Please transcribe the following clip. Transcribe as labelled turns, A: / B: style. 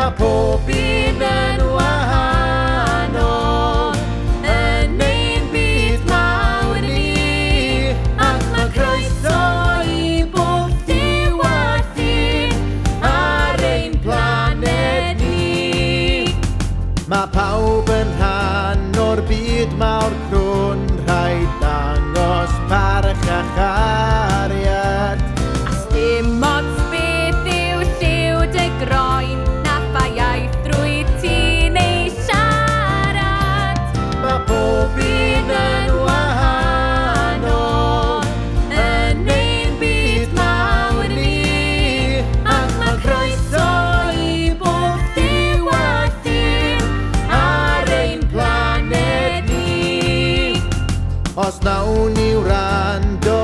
A: Mae pob un yn wahanol yn ein byd mawr ni, ac mae croeso i bob lliw a llun ar ein planed ni. Mae pawb yn rhan o'r byd mawr crwn, rhaid dangos parch a chariad.
B: A dim ots beth yw lliw dy groen, na pha iaith drwy ti neu siarad.
A: Mae pob un yn wahanol yn ein byd mawr ni, ac mae croeso i bob lliw a llun ar ein planed ni. Os nawn ni wrando